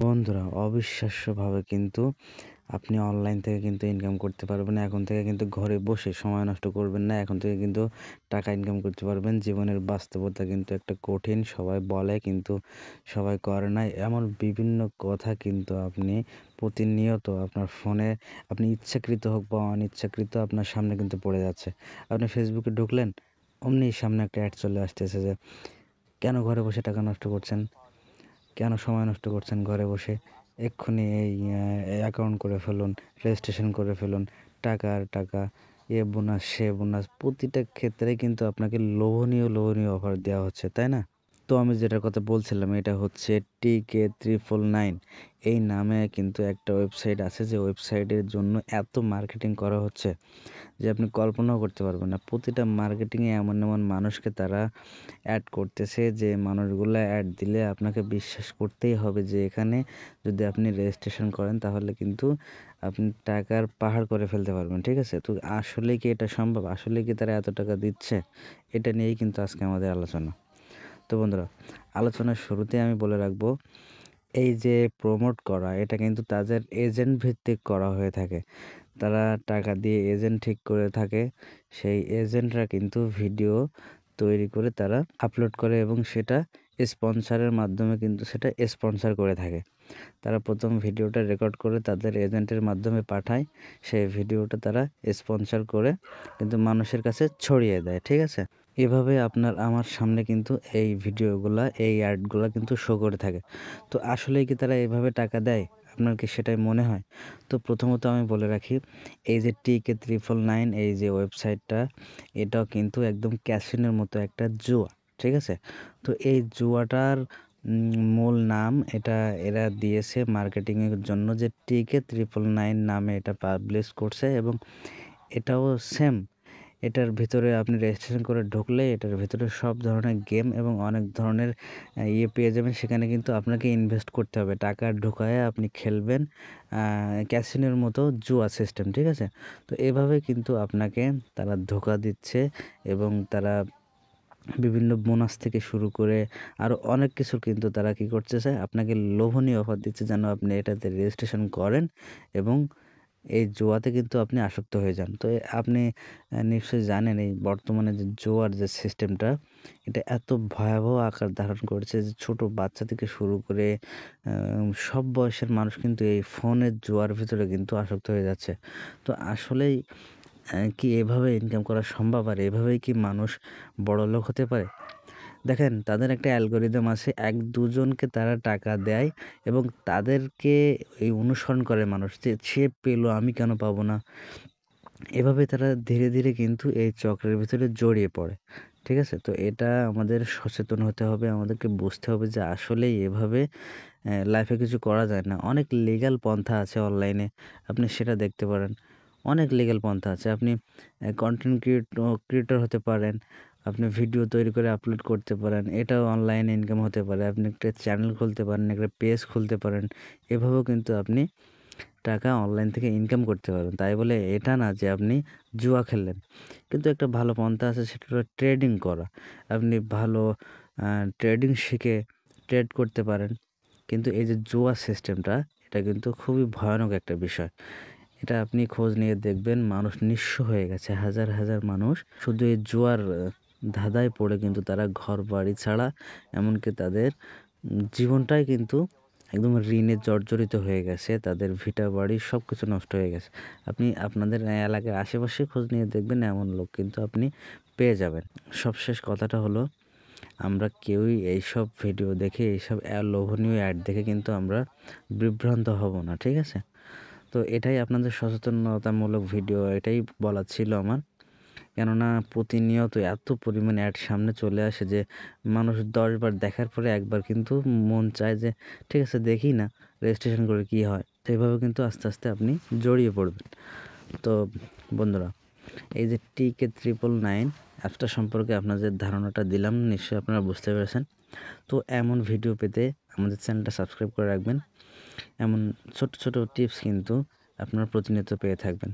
বন্ধুরা অবিশ্বাস্যভাবে কিন্তু আপনি অনলাইন থেকে কিন্তু ইনকাম করতে পারবেন। এখন থেকে কিন্তু ঘরে বসে সময় নষ্ট করবেন না। এখন থেকে কিন্তু টাকা ইনকাম করতে পারবেন। জীবনের বাস্তবতা কিন্তু একটা কঠিন। সবাই বলে কিন্তু সবাই করে না। এমন বিভিন্ন কথা কিন্তু আপনি প্রতিনিয়ত আপনার ফোনে আপনি ইচ্ছাকৃত হোক বা অনিচ্ছাকৃত আপনার সামনে কিন্তু পড়ে যাচ্ছে। আপনি ফেসবুকে ঢুকলেন, অমনি সামনে একটা অ্যাড চলে আসতেছে যে, "কেন ঘরে বসে টাকা নষ্ট করছেন? কেন সময় নষ্ট করছেন ঘরে বসে? এক্ষুনি এই অ্যাকাউন্ট করে ফেলুন, রেজিস্ট্রেশন করে ফেলুন। টাকা আর টাকা, এ বোনাস, সে বোনাস।" প্রতিটা ক্ষেত্রেই কিন্তু আপনাকে লোভনীয় অফার দেওয়া হচ্ছে, তাই না? তো আমি যেটার কথা বলছিলাম এটা হচ্ছে TK999 এই নামে কিন্তু একটা ওয়েবসাইট আছে, যে ওয়েবসাইটের জন্য এত মার্কেটিং করা হচ্ছে যে আপনি কল্পনাও করতে পারবেন না। প্রতিটা মার্কেটিংয়ে এমন মানুষকে তারা অ্যাড করতেছে, যে মানুষগুলা অ্যাড দিলে আপনাকে বিশ্বাস করতেই হবে যে এখানে যদি আপনি রেজিস্ট্রেশন করেন তাহলে কিন্তু আপনি টাকার পাহাড় করে ফেলতে পারবেন। ঠিক আছে? তো আসলেই কি এটা সম্ভব? আসলেই কি তারা এত টাকা দিচ্ছে? এটা নিয়েই কিন্তু আজকে আমাদের আলোচনা। তো বন্ধুরা, আলোচনার শুরুতেই আমি বলে রাখবো, এই যে প্রমোট করা এটা কিন্তু তাদের এজেন্ট ভিত্তিক করা হয়ে থাকে। তারা টাকা দিয়ে এজেন্ট ঠিক করে থাকে। সেই এজেন্টরা কিন্তু ভিডিও তৈরি করে তারা আপলোড করে এবং সেটা স্পন্সরের মাধ্যমে কিন্তু সেটা স্পন্সর করে থাকে। তারা প্রথম ভিডিওটা রেকর্ড করে তাদের এজেন্টের মাধ্যমে পাঠায়। সেই ভিডিওটা তারা স্পন্সর করে কিন্তু মানুষের কাছে ছড়িয়ে দেয়। ঠিক আছে? এভাবে আপনার আমার সামনে কিন্তু এই ভিডিওগুলা, এই অ্যাডগুলা কিন্তু শো করে থাকে। তো আসলেই কি তারা এভাবে টাকা দেয়? আপনার কি সেটাই মনে হয়? তো প্রথমত আমি বলে রাখি, এই যে TK999 এই যে ওয়েবসাইটটা, এটাও কিন্তু একদম ক্যাসিনোর মতো একটা জুয়া। ঠিক আছে? তো এই জুয়াটার মূল নাম এটা এরা দিয়েছে মার্কেটিংয়ের জন্য, যে TK999 নামে এটা পাবলিশ করছে এবং এটাও সেম। এটার ভিতরে আপনি রেজিস্ট্রেশন করে ঢুকলে এটার ভেতরে সব ধরনের গেম এবং অনেক ধরনের পেয়ে যাবেন। সেখানে কিন্তু আপনাকে ইনভেস্ট করতে হবে। টাকা ঢুকায়ে আপনি খেলবেন, ক্যাসিনোর মতো জুয়া সিস্টেম। ঠিক আছে? তো এভাবে কিন্তু আপনাকে তারা ধোঁকা দিচ্ছে এবং তারা বিভিন্ন বোনাস থেকে শুরু করে আরও অনেক কিছু কিন্তু তারা কী করতেছে, আপনাকে লোভনীয় অফার দিচ্ছে যেন আপনি এটাতে রেজিস্ট্রেশন করেন এবং এই জুয়াতে কিন্তু আপনি আসক্ত হয়ে যান। তো আপনি নিশ্চয়ই জানেন এই বর্তমানে যে জুয়ার যে সিস্টেমটা, এটা এত ভয়াবহ আকার ধারণ করেছে যে ছোট বাচ্চা থেকে শুরু করে সব বয়সের মানুষ কিন্তু এই ফোনের জুয়ার ভিতরে কিন্তু আসক্ত হয়ে যাচ্ছে। তো আসলেই কি এভাবে ইনকাম করা সম্ভব? আর এভাবেই কি মানুষ বড়লোক হতে পারে? দেখেন, তাদের একটা অ্যালগরিদম আছে। ১-২ জনকে তারা টাকা দেয় এবং তাদেরকে এই অনুসরণ করে মানুষ, যে সে পেল আমি কেন পাবো না? এভাবে তারা ধীরে কিন্তু এই চক্রের ভিতরে জড়িয়ে পড়ে। ঠিক আছে? তো এটা আমাদের সচেতন হতে হবে। আমাদেরকে বুঝতে হবে যে আসলেই এভাবে লাইফে কিছু করা যায় না। অনেক লিগ্যাল পন্থা আছে অনলাইনে। আপনি সেটা দেখতে পারেন। অনেক লিগ্যাল পন্থা আছে। আপনি কনটেন্ট ক্রিয়েটর হতে পারেন। আপনি ভিডিও তৈরি করে আপলোড করতে পারেন। এটাও অনলাইনে ইনকাম হতে পারে। আপনি একটা চ্যানেল খুলতে পারেন, একটা পেজ খুলতে পারেন। এভাবেও কিন্তু আপনি টাকা অনলাইন থেকে ইনকাম করতে পারবেন। তাই বলে এটা না যে আপনি জুয়া খেললেন। কিন্তু একটা ভালো পন্থা আছে, সেটা হলো ট্রেডিং করা। আপনি ভালো ট্রেডিং শিখে ট্রেড করতে পারেন। কিন্তু এই যে জুয়া সিস্টেমটা, এটা কিন্তু খুবই ভয়ানক একটা বিষয়। এটা আপনি খোঁজ নিয়ে দেখবেন, মানুষ নিঃস্ব হয়ে গেছে। হাজার মানুষ শুধু এই জুয়ার ধাঁধায় পড়ে কিন্তু তারা ঘরবাড়ি ছাড়া, এমনকি তাদের জীবনটাই কিন্তু একদম ঋণে জর্জরিত হয়ে গেছে। তাদের ভিটা-বাড়ি সবকিছু নষ্ট হয়ে গেছে। আপনি আপনাদের এলাকার আশেপাশে খোঁজ নিয়ে দেখবেন, এমন লোক কিন্তু আপনি পেয়ে যাবেন। সবশেষ কথাটা হলো, আমরা কেউই এইসব ভিডিও দেখে, এইসব লোভনীয় অ্যাড দেখে কিন্তু আমরা বিভ্রান্ত হব না। ঠিক আছে? তো এটাই আপনাদের সচেতনতামূলক ভিডিও, এটাই বলার ছিল আমার। কেননা প্রতিনিয়ত এত পরিমাণে অ্যাড সামনে চলে আসে যে মানুষ ১০ বার দেখার পরে একবার কিন্তু মন চায় যে ঠিক আছে দেখি না, রেজিস্ট্রেশন করে কী হয়। তো এভাবে কিন্তু আস্তে আপনি জড়িয়ে পড়বেন। তো বন্ধুরা, এই যে TK999 অ্যাপসটা সম্পর্কে আপনাদের ধারণাটা দিলাম, নিশ্চয়ই আপনারা বুঝতে পেরেছেন। তো এমন ভিডিও পেতে আমাদের চ্যানেলটা সাবস্ক্রাইব করে রাখবেন। এমন ছোট টিপস কিন্তু আপনারা প্রতিনিয়ত পেয়ে থাকবেন।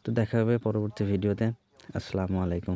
তো দেখা হবে পরবর্তী ভিডিওতে। আসসালামু আলাইকুম।